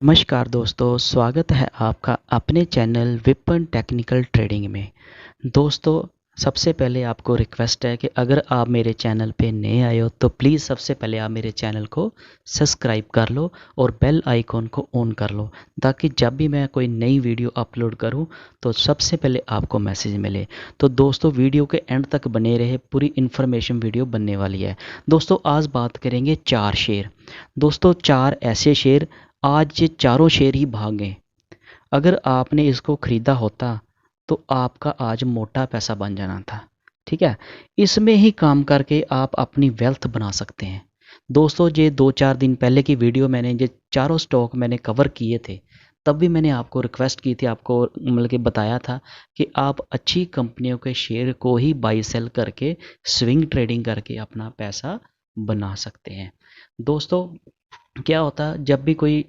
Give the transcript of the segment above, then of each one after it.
नमस्कार दोस्तों, स्वागत है आपका अपने चैनल विपन टेक्निकल ट्रेडिंग में। दोस्तों, सबसे पहले आपको रिक्वेस्ट है कि अगर आप मेरे चैनल पे नए आए हो तो प्लीज़ सबसे पहले आप मेरे चैनल को सब्सक्राइब कर लो और बेल आइकॉन को ऑन कर लो, ताकि जब भी मैं कोई नई वीडियो अपलोड करूं तो सबसे पहले आपको मैसेज मिले। तो दोस्तों, वीडियो के एंड तक बने रहे, पूरी इन्फॉर्मेशन वीडियो बनने वाली है। दोस्तों, आज बात करेंगे 4 शेयर। दोस्तों, 4 ऐसे शेयर, आज ये चारों शेयर ही भाग गए। अगर आपने इसको खरीदा होता तो आपका आज मोटा पैसा बन जाना था। ठीक है, इसमें ही काम करके आप अपनी वेल्थ बना सकते हैं। दोस्तों, ये 2-4 दिन पहले की वीडियो मैंने ये चारों स्टॉक मैंने कवर किए थे, तब भी मैंने आपको रिक्वेस्ट की थी, आपको मतलब कि बताया था कि आप अच्छी कंपनियों के शेयर को ही बाई सेल करके स्विंग ट्रेडिंग करके अपना पैसा बना सकते हैं। दोस्तों, क्या होता है जब भी कोई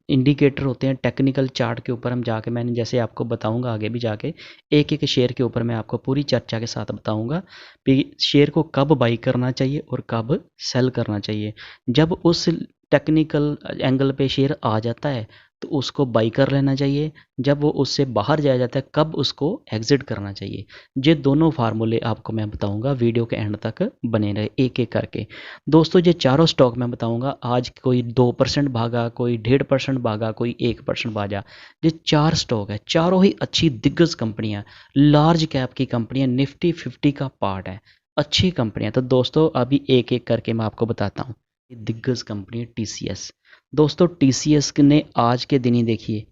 इंडिकेटर होते हैं टेक्निकल चार्ट के ऊपर, हम जाके मैंने जैसे आपको बताऊंगा आगे भी जाके एक एक शेयर के ऊपर मैं आपको पूरी चर्चा के साथ बताऊंगा कि शेयर को कब बाई करना चाहिए और कब सेल करना चाहिए। जब उस टेक्निकल एंगल पे शेयर आ जाता है तो उसको बाई कर लेना चाहिए, जब वो उससे बाहर जाया जाता है कब उसको एग्जिट करना चाहिए। ये दोनों फार्मूले आपको मैं बताऊंगा, वीडियो के एंड तक बने रहे एक एक करके। दोस्तों, ये चारों स्टॉक मैं बताऊंगा, आज कोई 2% भागा, कोई 1.5% भागा, कोई 1% भागा। ये 4 स्टॉक है, चारों ही अच्छी दिग्गज कंपनियां, लार्ज कैप की कंपनियां, निफ्टी 50 का पार्ट है, अच्छी कंपनियां। तो दोस्तों, अभी एक एक करके मैं आपको बताता हूँ। दिग्गज कंपनी टीसीएस। दोस्तों, टीसीएस ने आज के दिन ही देखिए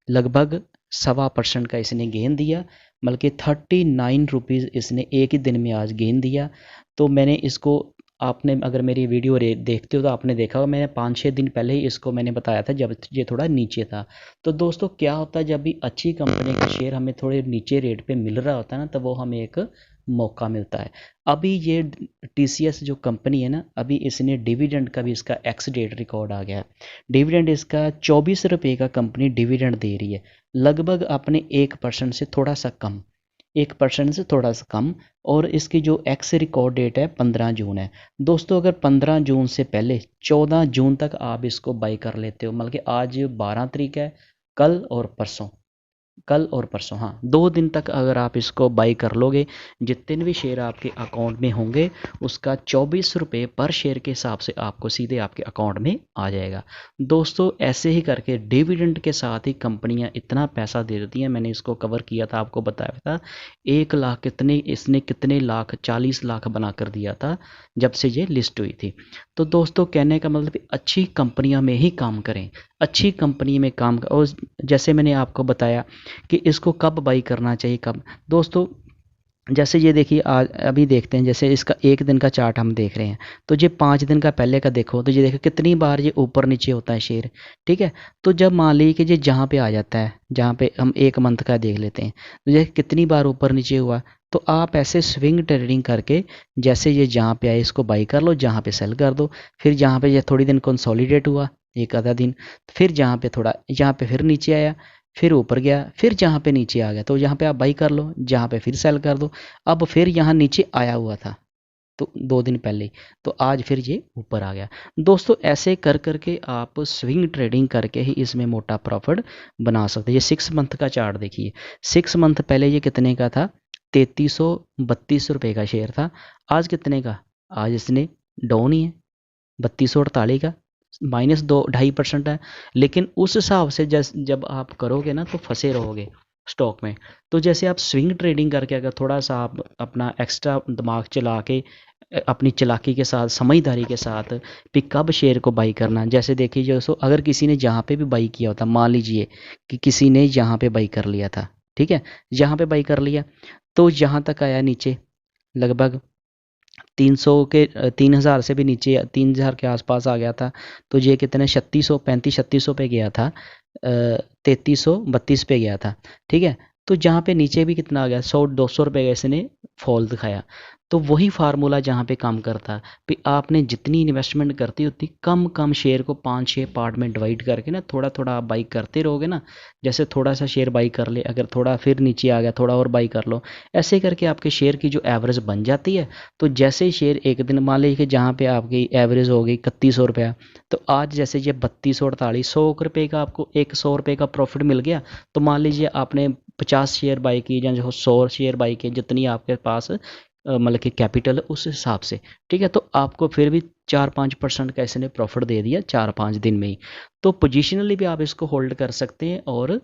लगभग 1.25% का इसने गेन दिया, बल्कि 39 रुपीज़ इसने एक ही दिन में आज गेन दिया। तो मैंने इसको, आपने अगर मेरी वीडियो देखते हो तो आपने देखा होगा, मैंने 5-6 दिन पहले ही इसको मैंने बताया था जब ये थोड़ा नीचे था। तो दोस्तों, क्या होता है जब भी अच्छी कंपनी का शेयर हमें थोड़े नीचे रेट पे मिल रहा होता है ना, तो वो हमें एक मौका मिलता है। अभी ये टीसीएस जो कंपनी है ना, अभी इसने डिविडेंड का भी इसका एक्स डेट रिकॉर्ड आ गया है। डिविडेंड इसका 24 रुपये का कंपनी डिविडेंड दे रही है, लगभग अपने 1% से थोड़ा सा कम, 1% से थोड़ा सा कम। और इसकी जो एक्स रिकॉर्ड डेट है 15 जून है। दोस्तों, अगर 15 जून से पहले 14 जून तक आप इसको बाई कर लेते हो, मतलब कि आज 12 तारीख है, कल और परसों, कल और परसों, हाँ 2 दिन तक अगर आप इसको बाई कर लोगे, जितने भी शेयर आपके अकाउंट में होंगे उसका 24 रुपये पर शेयर के हिसाब से आपको सीधे आपके अकाउंट में आ जाएगा। दोस्तों, ऐसे ही करके डिविडेंड के साथ ही कंपनियां इतना पैसा दे देती हैं। मैंने इसको कवर किया था, आपको बताया था 1 लाख कितने, इसने कितने लाख, 40 लाख बना कर दिया था जब से ये लिस्ट हुई थी। तो दोस्तों, कहने का मतलब अच्छी कंपनियों में ही काम करें, अच्छी कंपनी में काम कर। और जैसे मैंने आपको बताया कि इसको कब बाई करना चाहिए, कब। दोस्तों, जैसे ये देखिए, आज अभी देखते हैं, जैसे इसका एक दिन का चार्ट हम देख रहे हैं, तो ये 5 दिन का पहले का देखो, तो ये देखो कितनी बार ये ऊपर नीचे होता है शेयर। ठीक है, तो जब मान लीजिए कि ये जहाँ पे आ जाता है, जहाँ पे हम एक मंथ का देख लेते हैं, तो ये कितनी बार ऊपर नीचे हुआ, तो आप ऐसे स्विंग ट्रेडिंग करके जैसे ये जहाँ पे आए इसको बाई कर लो, जहाँ पे सेल कर दो। फिर जहाँ पे ये थोड़ी दिन कंसोलिडेट हुआ, एक आधा दिन, फिर जहाँ पे थोड़ा, यहाँ पे फिर नीचे आया, फिर ऊपर गया, फिर जहाँ पे नीचे आ गया तो यहाँ पे आप बाई कर लो, जहाँ पे फिर सेल कर दो। अब फिर यहाँ नीचे आया हुआ था तो 2 दिन पहले, तो आज फिर ये ऊपर आ गया। दोस्तों, ऐसे कर करके आप स्विंग ट्रेडिंग करके ही इसमें मोटा प्रॉफिट बना सकते हैं। ये 6 मंथ का चार्ट देखिए, 6 मंथ पहले ये कितने का था, 3332 रुपये का शेयर था। आज कितने का, आज इसने डाउन ही है, 3248 का, -2-2.5% है। लेकिन उस हिसाब से जब आप करोगे ना तो फंसे रहोगे स्टॉक में। तो जैसे आप स्विंग ट्रेडिंग करके अगर थोड़ा सा आप अपना एक्स्ट्रा दिमाग चला के, अपनी चालाकी के साथ, समझदारी के साथ भी कब शेयर को बाई करना। जैसे देखिए, जो सो अगर किसी ने जहाँ पे भी बाई किया होता, मान लीजिए कि किसी ने यहाँ पे बाई कर लिया था, ठीक है, यहाँ पे बाई कर लिया, तो यहाँ तक आया नीचे, लगभग 300 के 3000 से भी नीचे, 3000 के आसपास आ गया था। तो ये कितने, 3600 पे गया था, 3332 पे गया था। ठीक है, तो जहाँ पे नीचे भी कितना आ गया, 100-200 रुपये का इसने फॉल दिखाया। तो वही फार्मूला जहाँ पे काम करता है कि आपने जितनी इन्वेस्टमेंट करती उतनी कम कम शेयर को 5-6 पार्ट में डिवाइड करके ना थोड़ा थोड़ा आप बाई करते रहोगे ना। जैसे थोड़ा सा शेयर बाई कर ले, अगर थोड़ा फिर नीचे आ गया थोड़ा और बाई कर लो, ऐसे करके आपके शेयर की जो एवरेज बन जाती है। तो जैसे ही शेयर एक दिन मान लीजिए कि जहाँ पे आपकी एवरेज हो गई 3100 रुपया, तो आज जैसे ये 3248 100 रुपये का आपको एक 100 रुपये का प्रॉफिट मिल गया। तो मान लीजिए आपने 50 शेयर बाई की या जो 100 शेयर बाई की, जितनी आपके पास मतलब कि कैपिटल है उस हिसाब से, ठीक है। तो आपको फिर भी 4-5% का इसने प्रॉफिट दे दिया 4-5 दिन में ही। तो पोजिशनली भी आप इसको होल्ड कर सकते हैं और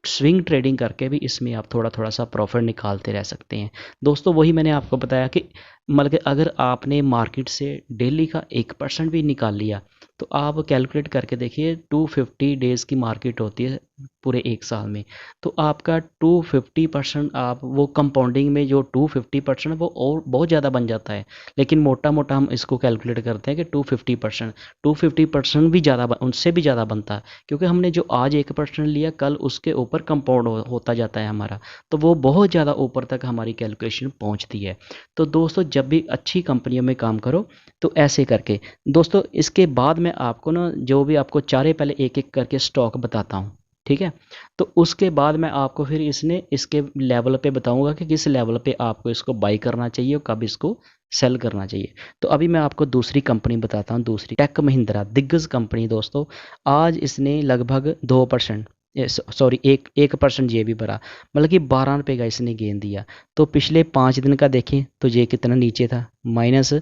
स्विंग ट्रेडिंग करके भी इसमें आप थोड़ा थोड़ा सा प्रॉफिट निकालते रह सकते हैं। दोस्तों वही मैंने आपको बताया कि मतलब कि अगर आपने मार्केट से डेली का 1% भी निकाल लिया, तो आप कैलकुलेट करके देखिए 250 डेज़ की मार्केट होती है पूरे एक साल में। तो आपका 250% आप वो कंपाउंडिंग में जो 250% वो और बहुत ज़्यादा बन जाता है। लेकिन मोटा मोटा हम इसको कैलकुलेट करते हैं कि 250% भी ज़्यादा उनसे भी ज़्यादा बनता है, क्योंकि हमने जो आज 1% लिया कल उसके ऊपर कंपाउंड होता जाता है हमारा, तो वो बहुत ज़्यादा ऊपर तक हमारी कैलकुलेशन पहुँचती है। तो दोस्तों जब भी अच्छी कंपनियों में काम करो तो ऐसे करके। दोस्तों इसके बाद मैं आपको ना जो भी आपको चारे पहले एक एक करके स्टॉक बताता हूँ, ठीक है। तो उसके बाद मैं आपको फिर इसके लेवल पे बताऊंगा कि किस लेवल पे आपको इसको बाई करना चाहिए और कब इसको सेल करना चाहिए। तो अभी मैं आपको दूसरी कंपनी बताता हूँ, दूसरी टेक महिंद्रा, दिग्गज कंपनी दोस्तों। आज इसने लगभग 2%, सॉरी 1% ये भी भरा, मतलब कि 12 रुपये का इसने गेन दिया। तो पिछले 5 दिन का देखें तो ये कितना नीचे था, माइनस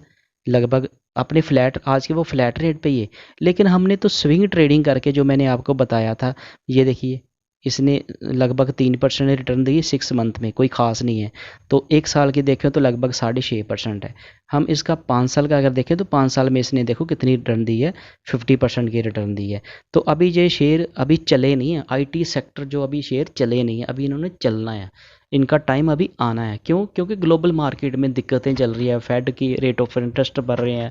लगभग अपने फ्लैट, आज के वो फ्लैट रेट पे ही है। लेकिन हमने तो स्विंग ट्रेडिंग करके जो मैंने आपको बताया था, ये देखिए इसने लगभग 3% रिटर्न दी 6 मंथ में, कोई ख़ास नहीं है। तो एक साल की देखें तो लगभग 6.5% है। हम इसका 5 साल का अगर देखें तो 5 साल में इसने देखो कितनी रिटर्न दी है, 50% की रिटर्न दी है। तो अभी ये शेयर अभी चले नहीं है, IT सेक्टर जो अभी शेयर चले नहीं है, अभी इन्होंने चलना है, इनका टाइम अभी आना है। क्यों? क्योंकि ग्लोबल मार्केट में दिक्कतें चल रही है, फेड की रेट ऑफ इंटरेस्ट बढ़ रहे हैं,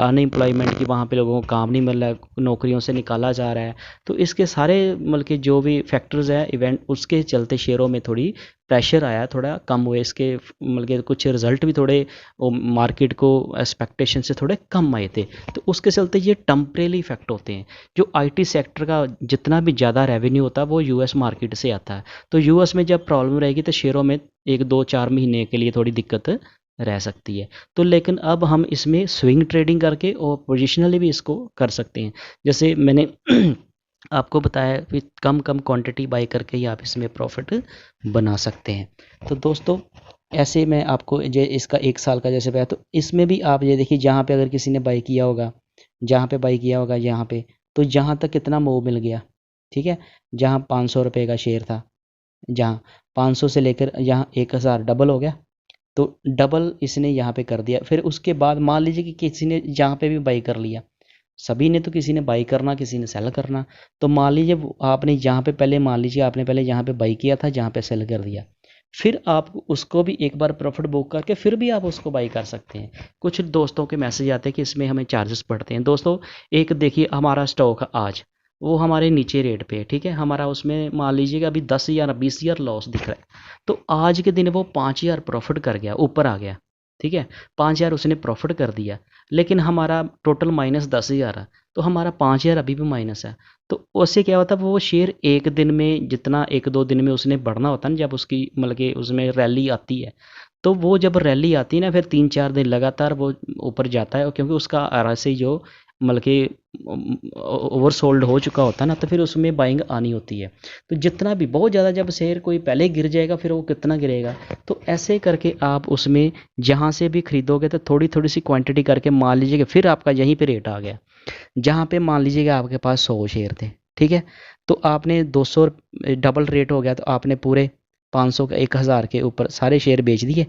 अनएम्प्लॉयमेंट की वहाँ पे लोगों को काम नहीं मिल रहा है, नौकरियों से निकाला जा रहा है। तो इसके सारे मतलब कि जो भी फैक्टर्स हैं इवेंट, उसके चलते शेयरों में थोड़ी प्रेशर आया, थोड़ा कम हुए इसके, मतलब कि कुछ रिजल्ट भी थोड़े मार्केट को एक्सपेक्टेशन से थोड़े कम आए थे। तो उसके चलते ये टेम्परेरी इफेक्ट होते हैं। जो IT सेक्टर का जितना भी ज़्यादा रेवेन्यू होता है वो US मार्केट से आता है। तो US में जब प्रॉब्लम रहेगी तो शेयरों में 1-2-4 महीने के लिए थोड़ी दिक्कत रह सकती है। तो लेकिन अब हम इसमें स्विंग ट्रेडिंग करके और पोजिशनली भी इसको कर सकते हैं। जैसे मैंने आपको बताया कि कम कम क्वांटिटी बाई करके ही आप इसमें प्रॉफिट बना सकते हैं। तो दोस्तों ऐसे मैं आपको जो इसका एक साल का जैसे बताया, तो इसमें भी आप ये देखिए जहाँ पे अगर किसी ने बाई किया होगा, जहाँ पे बाई किया होगा यहाँ पे, तो जहाँ तक कितना मूव मिल गया, ठीक है। जहाँ 500 रुपये का शेयर था, जहाँ 500 से लेकर यहाँ 1000 डबल हो गया। तो डबल इसने यहाँ पे कर दिया। फिर उसके बाद मान लीजिए कि किसी ने जहाँ पे भी बाई कर लिया, सभी ने, तो किसी ने बाई करना किसी ने सेल करना। तो मान लीजिए आपने जहाँ पे पहले, मान लीजिए आपने पहले जहाँ पे बाई किया था जहाँ पे सेल कर दिया, फिर आप उसको भी एक बार प्रॉफिट बुक करके फिर भी आप उसको बाई कर सकते हैं। कुछ दोस्तों के मैसेज आते हैं कि इसमें हमें चार्जेस पड़ते हैं। दोस्तों एक देखिए हमारा स्टॉक आज वो हमारे नीचे रेट पे है, ठीक है। हमारा उसमें मान लीजिएगा अभी 10,000 20,000 लॉस दिख रहा है। तो आज के दिन वो 5,000 प्रॉफिट कर गया, ऊपर आ गया, ठीक है। 5,000 उसने प्रॉफिट कर दिया, लेकिन हमारा टोटल माइनस 10,000 है। तो हमारा 5,000 अभी भी माइनस है। तो उससे क्या होता है, वो शेयर एक दिन में जितना 1-2 दिन में उसने बढ़ना होता है ना, जब उसकी मतलब कि उसमें रैली आती है, तो वो जब रैली आती है ना फिर 3-4 दिन लगातार वो ऊपर जाता है, क्योंकि उसका RSI जो मतलब कि ओवर सोल्ड हो चुका होता है ना, तो फिर उसमें बाइंग आनी होती है। तो जितना भी बहुत ज़्यादा जब शेयर कोई पहले गिर जाएगा फिर वो कितना गिरेगा। तो ऐसे करके आप उसमें जहाँ से भी खरीदोगे तो थोड़ी थोड़ी सी क्वांटिटी करके मान लीजिए कि फिर आपका यहीं पे रेट आ गया। जहाँ पे मान लीजिएगा आपके पास 100 शेयर थे, ठीक है। तो आपने 200 डबल रेट हो गया, तो आपने पूरे 500 का 1000 के ऊपर सारे शेयर बेच दिए,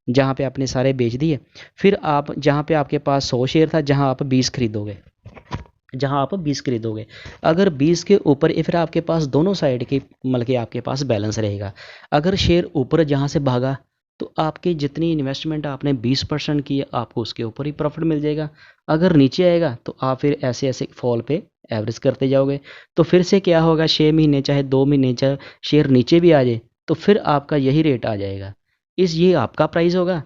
जहाँ पे आपने सारे बेच दिए। फिर आप जहाँ पे आपके पास 100 शेयर था, जहाँ आप 20 खरीदोगे, जहाँ आप 20 खरीदोगे, अगर 20 के ऊपर ये फिर आपके पास दोनों साइड की मतलब कि आपके पास बैलेंस रहेगा। अगर शेयर ऊपर जहाँ से भागा तो आपकी जितनी इन्वेस्टमेंट आपने 20% की है आपको उसके ऊपर ही प्रॉफिट मिल जाएगा। अगर नीचे आएगा तो आप फिर ऐसे ऐसे फॉल पे एवरेज करते जाओगे। तो फिर से क्या होगा, 6 महीने चाहे 2 महीने चाहे शेयर नीचे भी आ जाए तो फिर आपका यही रेट आ जाएगा, ये आपका प्राइस होगा।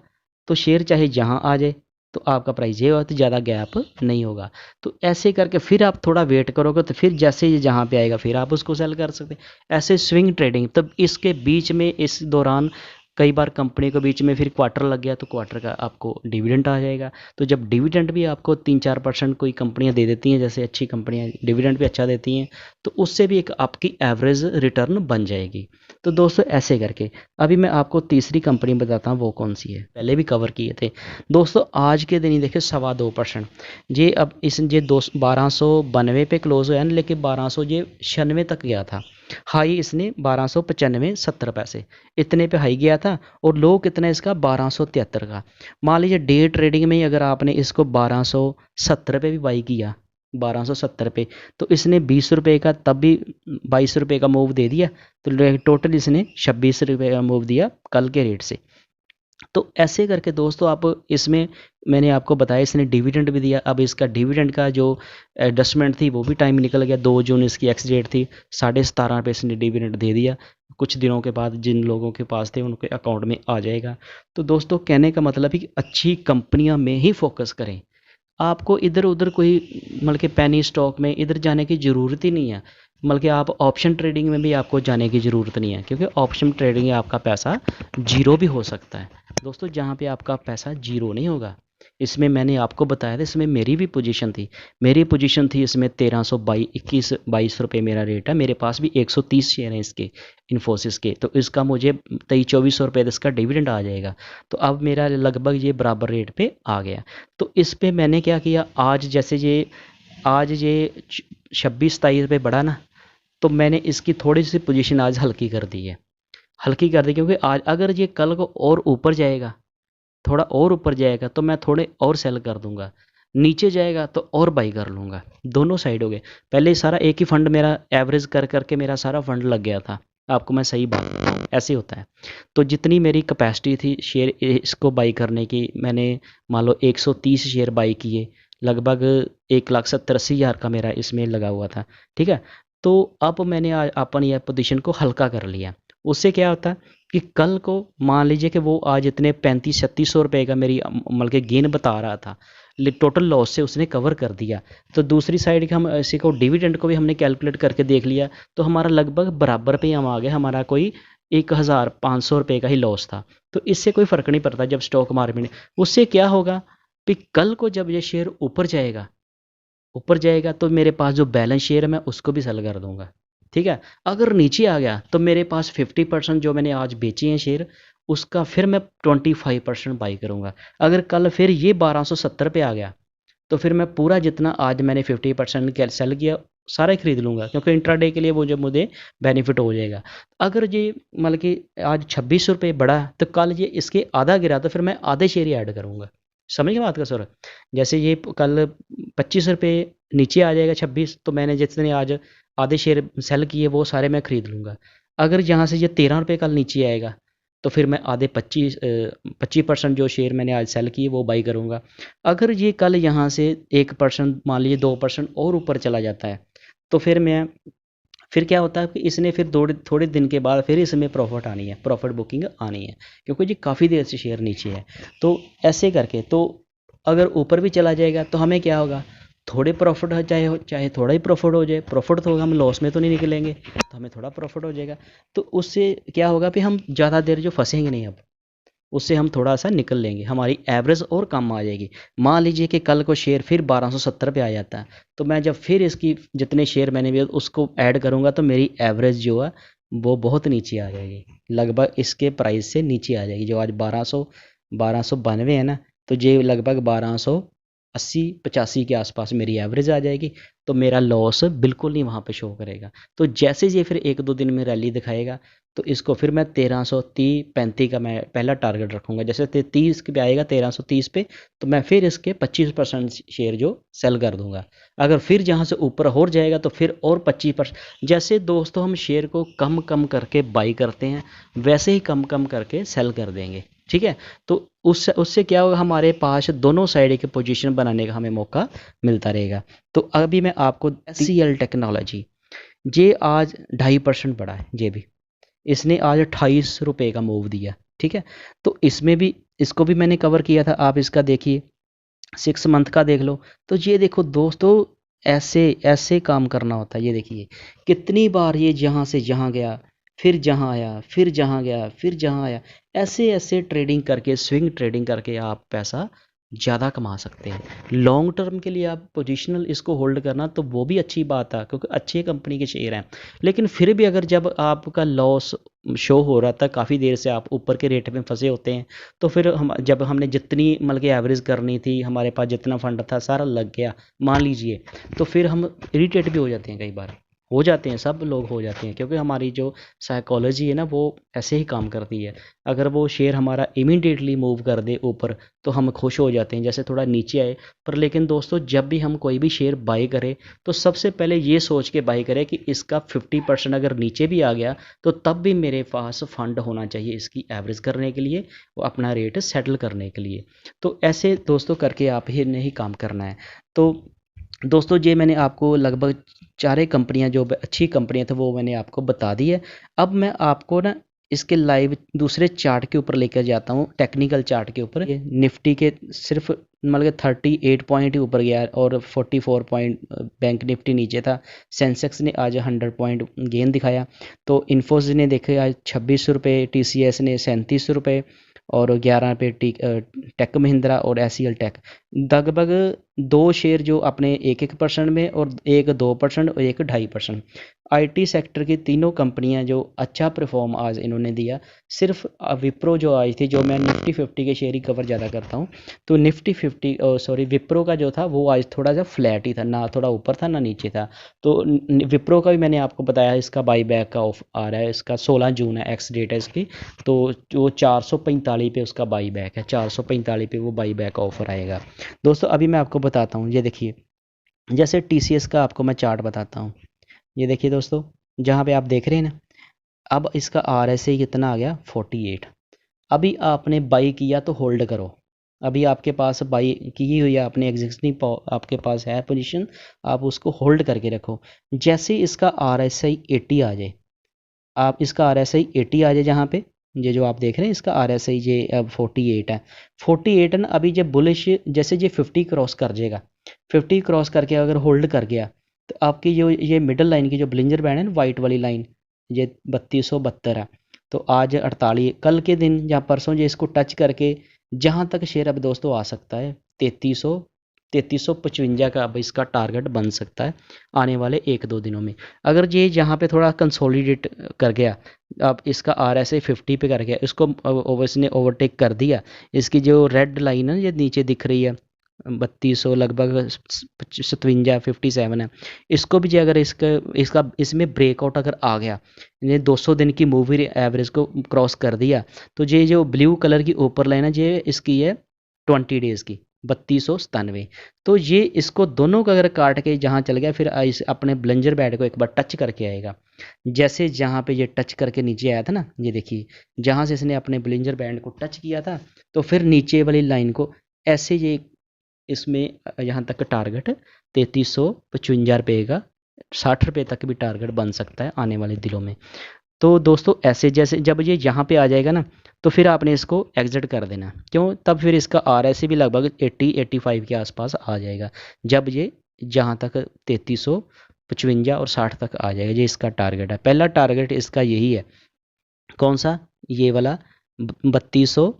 तो शेयर चाहे जहाँ आ जाए तो आपका प्राइस ये होगा, तो ज़्यादा गैप नहीं होगा। तो ऐसे करके फिर आप थोड़ा वेट करोगे तो फिर जैसे ये जहाँ पे आएगा फिर आप उसको सेल कर सकते हैं। ऐसे स्विंग ट्रेडिंग, तब इसके बीच में इस दौरान कई बार कंपनी को बीच में फिर क्वार्टर लग गया तो क्वार्टर का आपको डिविडेंड आ जाएगा। तो जब डिविडेंड भी आपको 3-4% कोई कंपनियां दे देती हैं, जैसे अच्छी कंपनियां डिविडेंड भी अच्छा देती हैं, तो उससे भी एक आपकी एवरेज रिटर्न बन जाएगी। तो दोस्तों ऐसे करके अभी मैं आपको तीसरी कंपनी बताता हूँ वो कौन सी है, पहले भी कवर किए थे दोस्तों। आज के दिन ही देखिए 2.25% ये अब इस ये 1292 पे क्लोज हुआ है, लेकिन 1296 तक गया था। हाई इसने 1295 पैसे इतने पे हाई गया था, और लो कितना इसका 1273 का। मान लीजिए डे ट्रेडिंग में अगर आपने इसको 1270 पे भी बाई किया, 1270 पे, तो इसने 20 रुपये का तब भी 22 रुपये का मूव दे दिया, तो टोटल इसने 26 रुपये का मूव दिया कल के रेट से। तो ऐसे करके दोस्तों आप इसमें मैंने आपको बताया इसने डिविडेंड भी दिया। अब इसका डिविडेंड का जो एडजस्टमेंट थी वो भी टाइम निकल गया, 2 जून इसकी एक्स डेट थी, 17.5 पे इसने डिविडेंड दे दिया। कुछ दिनों के बाद जिन लोगों के पास थे उनके अकाउंट में आ जाएगा। तो दोस्तों कहने का मतलब है कि अच्छी कंपनियां में ही फोकस करें। आपको इधर उधर कोई मतलब कि पेनी स्टॉक में इधर जाने की ज़रूरत ही नहीं है। मतलब कि आप ऑप्शन ट्रेडिंग में भी आपको जाने की ज़रूरत नहीं है, क्योंकि ऑप्शन ट्रेडिंग में आपका पैसा जीरो भी हो सकता है दोस्तों। जहाँ पे आपका पैसा जीरो नहीं होगा, इसमें मैंने आपको बताया था, इसमें मेरी भी पोजीशन थी। मेरी पोजीशन थी इसमें 1322 रुपये मेरा रेट है। मेरे पास भी 130 शेयर हैं इसके, इन्फोसिस के। तो इसका मुझे 23-24 रुपये इसका डिविडेंड आ जाएगा। तो अब मेरा लगभग ये बराबर रेट पे आ गया। तो इस पे मैंने क्या किया, आज ये 26-27 रुपये बढ़ा ना, तो मैंने इसकी थोड़ी सी पोजीशन आज हल्की कर दी है। हल्की कर दी क्योंकि आज अगर ये कल को और ऊपर जाएगा, थोड़ा और ऊपर जाएगा, तो मैं थोड़े और सेल कर दूंगा, नीचे जाएगा तो और बाई कर लूँगा। दोनों साइड हो गए। पहले सारा एक ही फंड मेरा एवरेज कर करके मेरा सारा फंड लग गया था। आपको मैं सही बात बताऊँ, ऐसे होता है। तो जितनी मेरी कैपेसिटी थी शेयर इसको बाई करने की, मैंने मान लो 130 शेयर बाई किए, लगभग 1,70,80,000 का मेरा इसमें लगा हुआ था। ठीक है। तो अब मैंने अपनी यह पोजीशन को हल्का कर लिया। उससे क्या होता है कि कल को मान लीजिए कि वो आज इतने 3500-3600 रुपये का मेरी मतलब के गेन बता रहा था, टोटल लॉस से उसने कवर कर दिया। तो दूसरी साइड के हम इसी को डिविडेंड को भी हमने कैलकुलेट करके देख लिया, तो हमारा लगभग बराबर पे ही हम आ गए। हमारा कोई 1,500 रुपये का ही लॉस था। तो इससे कोई फ़र्क नहीं पड़ता जब स्टॉक मार्केट में। उससे क्या होगा कि कल को जब ये शेयर ऊपर जाएगा तो मेरे पास जो बैलेंस शेयर है मैं उसको भी सेल कर दूंगा। ठीक है। अगर नीचे आ गया तो मेरे पास 50% जो मैंने आज बेचे हैं शेयर, उसका फिर मैं 25% बाई करूंगा। अगर कल फिर ये 1270 पे आ गया तो फिर मैं पूरा जितना आज मैंने 50% सेल किया सारा ही खरीद लूँगा, क्योंकि इंट्राडे के लिए वो जब मुझे बेनिफिट हो जाएगा। अगर ये मतलब कि आज 26 रुपये बढ़ा तो कल ये इसके आधा गिरा तो फिर मैं आधे शेयर ही ऐड करूँगा। समझ गए बात का सर। जैसे ये कल 25 रुपये नीचे आ जाएगा 26, तो मैंने जितने आज आधे शेयर सेल किए वो सारे मैं खरीद लूँगा। अगर यहाँ से ये 13 रुपये कल नीचे आएगा तो फिर मैं आधे 25% जो शेयर मैंने आज सेल किए वो बाई करूँगा। अगर ये कल यहाँ से 1% मान लीजिए 2% और ऊपर चला जाता है तो फिर क्या होता है कि इसने फिर थोड़े दिन के बाद फिर इसमें प्रॉफिट बुकिंग आनी है, क्योंकि जी काफ़ी देर से शेयर नीचे है। तो ऐसे करके तो अगर ऊपर भी चला जाएगा तो हमें क्या होगा, थोड़े प्रॉफिट हो चाहे थोड़ा ही प्रॉफिट हो जाए, प्रॉफिट तो होगा, हम लॉस में तो नहीं निकलेंगे, तो हमें थोड़ा प्रॉफिट हो जाएगा। तो उससे क्या होगा कि हम ज़्यादा देर जो फंसेंगे नहीं, अब उससे हम थोड़ा सा निकल लेंगे, हमारी एवरेज और कम आ जाएगी। मान लीजिए कि कल को शेयर फिर 1270 पे आ जाता है, तो मैं जब फिर इसकी जितने शेयर मैंने भी उसको ऐड करूँगा तो मेरी एवरेज जो है वो बहुत नीचे आ जाएगी, लगभग इसके प्राइस से नीचे आ जाएगी। जो आज 1292 है ना, तो ये लगभग 1280-85 के आसपास मेरी एवरेज आ जाएगी। तो मेरा लॉस बिल्कुल नहीं वहाँ पे शो करेगा। तो जैसे ये फिर 1-2 दिन में रैली दिखाएगा तो इसको फिर मैं 1330-35 का मैं पहला टारगेट रखूँगा। जैसे 30 पे आएगा 1330 पे, तो मैं फिर इसके 25% शेयर जो सेल कर दूंगा। अगर फिर जहाँ से ऊपर हो जाएगा तो फिर और 25%। जैसे दोस्तों हम शेयर को कम कम करके बाई करते हैं, वैसे ही कम कम करके सेल कर देंगे। ठीक है। तो उससे क्या होगा, हमारे पास दोनों साइड की पोजीशन बनाने का हमें मौका मिलता रहेगा। तो अभी मैं आपको HCL टेक्नोलॉजी, ये आज 2.5% बढ़ा है। ये भी इसने आज 28 रुपये का मूव दिया, ठीक है। तो इसमें भी इसको भी मैंने कवर किया था, आप इसका देखिए 6 मंथ का देख लो। तो ये देखो दोस्तों, ऐसे ऐसे काम करना होता है। ये देखिए कितनी बार ये जहाँ से जहाँ गया, फिर जहाँ आया, फिर जहाँ गया, फिर जहाँ आया। ऐसे ऐसे ट्रेडिंग करके, स्विंग ट्रेडिंग करके आप पैसा ज़्यादा कमा सकते हैं। लॉन्ग टर्म के लिए आप पोजिशनल इसको होल्ड करना तो वो भी अच्छी बात है, क्योंकि अच्छी कंपनी के शेयर हैं। लेकिन फिर भी अगर जब आपका लॉस शो हो रहा था, काफ़ी देर से आप ऊपर के रेट में फंसे होते हैं, तो फिर हम जब हमने जितनी मतलब कि एवरेज करनी थी, हमारे पास जितना फंड था सारा लग गया मान लीजिए, तो फिर हम इरिटेट भी हो जाते हैं, कई बार हो जाते हैं, सब लोग हो जाते हैं, क्योंकि हमारी जो साइकोलॉजी है ना वो ऐसे ही काम करती है। अगर वो शेयर हमारा इमीडिएटली मूव कर दे ऊपर तो हम खुश हो जाते हैं, जैसे थोड़ा नीचे आए पर। लेकिन दोस्तों जब भी हम कोई भी शेयर बाई करें तो सबसे पहले ये सोच के बाई करें कि इसका 50% अगर नीचे भी आ गया तो तब भी मेरे पास फंड होना चाहिए इसकी एवरेज करने के लिए, वो अपना रेट सेटल करने के लिए। तो ऐसे दोस्तों करके आप ही ने ही काम करना है। तो दोस्तों ये मैंने आपको लगभग चारे कंपनियां जो अच्छी कंपनियां थी वो मैंने आपको बता दी है। अब मैं आपको ना इसके लाइव दूसरे चार्ट के ऊपर लेकर जाता हूँ, टेक्निकल चार्ट के ऊपर। ये निफ्टी के सिर्फ मतलब 38 पॉइंट ही ऊपर गया और 44 पॉइंट बैंक निफ्टी नीचे था। सेंसेक्स ने आज 100 पॉइंट गेन दिखाया। तो इन्फोसिस ने देखे आज 26 रुपये, TCS ने 37 रुपये और 11 पे टेक महिंद्रा और SCL टेक। लगभग 2 शेयर जो अपने 1-1% में और एक 2% और एक 2.5%। IT सेक्टर की तीनों कंपनियां जो अच्छा परफॉर्म आज इन्होंने दिया। सिर्फ विप्रो जो आई थी, जो मैं निफ्टी 50 के शेयर ही कवर ज़्यादा करता हूँ, तो निफ्टी 50 सॉरी विप्रो का जो था वो आज थोड़ा सा फ्लैट ही था, ना थोड़ा ऊपर था ना नीचे था। तो विप्रो का भी मैंने आपको बताया, इसका बाई बैक का ऑफ आ रहा है, इसका 16 जून है, एक्स डेट है इसकी। तो जो 445 पे उसका बाई बैक है, 445 पे वो बाई बैक ऑफर आएगा। दोस्तों अभी मैं आपको बताता हूँ, ये देखिए जैसे TCS का आपको मैं चार्ट बताता हूँ। ये देखिए दोस्तों, जहाँ पे आप देख रहे हैं ना, अब इसका RSI कितना आ गया 48। अभी आपने बाई किया तो होल्ड करो। अभी आपके पास बाई की हुई है, आपने एग्जिस्टिंग आपके पास है पोजीशन, आप उसको होल्ड करके रखो। जैसे इसका RSI 80 आ जाए, आप इसका RSI 80 आ जाए, जहाँ पे ये जो आप देख रहे हैं इसका RSI ये अब 48 है। 48 है ना, अभी जब बुलिश जैसे ये 50 क्रॉस कर जाएगा, 50 क्रॉस करके अगर होल्ड कर गया तो आपकी जो ये मिडल लाइन की जो ब्लिंजर बैंड है ना, वाइट वाली लाइन, ये 3272 है। तो आज 48, कल के दिन या परसों ये इसको टच करके जहाँ तक शेयर अब दोस्तों आ सकता है 3355 का अब इसका टारगेट बन सकता है आने वाले 1-2 दिनों में। अगर ये यहाँ पे थोड़ा कंसोलिडेट कर गया, अब इसका RSI 50 पे कर गया, इसको ओवरसी ने ओवरटेक कर दिया, इसकी जो रेड लाइन है ये नीचे दिख रही है 3200 लगभग 57 है, इसको भी जो अगर इसका इसमें ब्रेकआउट अगर आ गया, ये 200 दिन की मूवी एवरेज को क्रॉस कर दिया, तो ये जो ब्लू कलर की ऊपर लाइन है ये इसकी है 20 डेज़ की 3297। तो ये इसको दोनों को अगर काट के जहाँ चल गया, फिर इस अपने ब्लंजर बैड को एक बार टच करके आएगा। जैसे जहाँ पे ये टच करके नीचे आया था ना, ये देखिए जहाँ से इसने अपने ब्लिंजर बैंड को टच किया था, तो फिर नीचे वाली लाइन को ऐसे ये इसमें यहाँ तक टारगेट 3355 का, 60 रुपये तक भी टारगेट बन सकता है आने वाले दिनों में। तो दोस्तों ऐसे जैसे जब ये यहाँ पे आ जाएगा ना, तो फिर आपने इसको एग्जिट कर देना। क्यों? तब फिर इसका RSI भी लगभग 80-85 के आसपास आ जाएगा, जब ये जहाँ तक 3355 और 60 तक आ जाएगा। ये इसका टारगेट है, पहला टारगेट इसका यही है। कौन सा? ये वाला 3275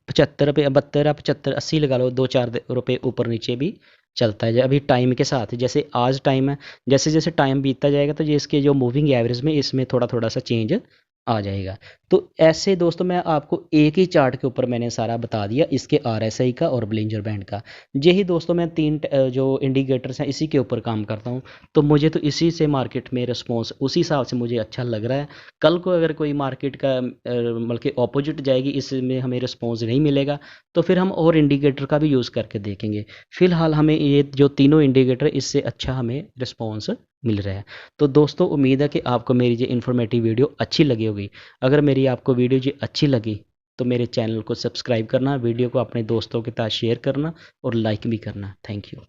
72-75-80 लगा लो, 2-4 रुपये ऊपर नीचे भी चलता है अभी टाइम के साथ। जैसे आज टाइम है, जैसे जैसे टाइम बीतता जाएगा तो ये इसके जो मूविंग एवरेज में इसमें थोड़ा थोड़ा सा चेंज आ जाएगा। तो ऐसे दोस्तों मैं आपको एक ही चार्ट के ऊपर मैंने सारा बता दिया, इसके RSI का और ब्लिंजर बैंड का। यही दोस्तों मैं 3 जो इंडिकेटर्स हैं इसी के ऊपर काम करता हूँ। तो मुझे तो इसी से मार्केट में रिस्पॉन्स उसी हिसाब से मुझे अच्छा लग रहा है। कल को अगर कोई मार्केट का बल्कि ऑपोजिट जाएगी, इसमें हमें रिस्पॉन्स नहीं मिलेगा, तो फिर हम और इंडिकेटर का भी यूज़ करके देखेंगे। फिलहाल हमें ये जो तीनों इंडिकेटर इससे अच्छा हमें रिस्पॉन्स मिल रहा है। तो दोस्तों उम्मीद है कि आपको मेरी ये इन्फॉर्मेटिव वीडियो अच्छी लगी होगी। अगर मेरी आपको वीडियो जी अच्छी लगी तो मेरे चैनल को सब्सक्राइब करना, वीडियो को अपने दोस्तों के साथ शेयर करना और लाइक भी करना। Thank you.